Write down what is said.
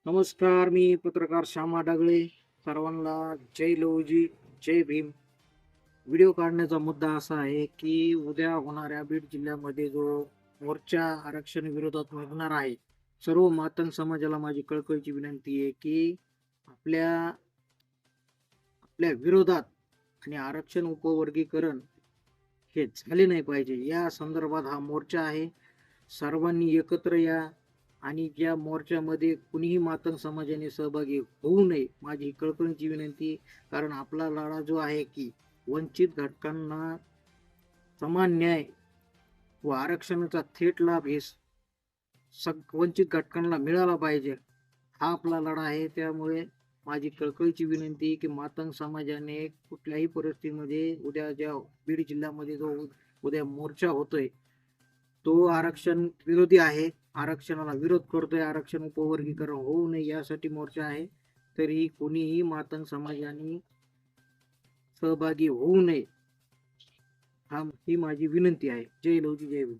नमस्कार, मी पत्रकार श्यामा डागळे. सर्वांना जय लवजी, जय भीम. व्हिडिओ काढण्याचा मुद्दा असा आहे की उद्या होणाऱ्या बीड जिल्ह्यामध्ये जो मोर्चा आरक्षण विरोधात निघणार आहे, सर्व मातंग समाजाला माझी कळकळीची विनंती आहे की आपल्या आपल्या विरोधात आणि आरक्षण उपवर्गीकरण हे झाले नाही पाहिजे. या संदर्भात हा मोर्चा आहे. सर्वांनी एकत्र या आणि या मोर्चामध्ये कुणीही मातंग समाजाने सहभागी होऊ नये, माझी कळकळीची विनंती. कारण आपला लढा जो आहे की वंचित घटकांना समान न्याय व आरक्षणाचा थेट लाभ हे वंचित घटकांना मिळाला पाहिजे, हा आपला लढा आहे. त्यामुळे माझी कळकळीची विनंती की मातंग समाजाने कुठल्याही परिस्थितीमध्ये उद्या ज्या बीड जिल्ह्यामध्ये जो उद्या मोर्चा होतोय तो आरक्षण विरोधी आहे, आरक्षणाला विरोध करतोय, आरक्षण उपवर्गीकरण होऊ नये यासाठी मोर्चा आहे. तरी कोणीही मातंग समाजाने सहभागी होऊ नये, ही माझी विनंती आहे. जय लवजी, जय भीम.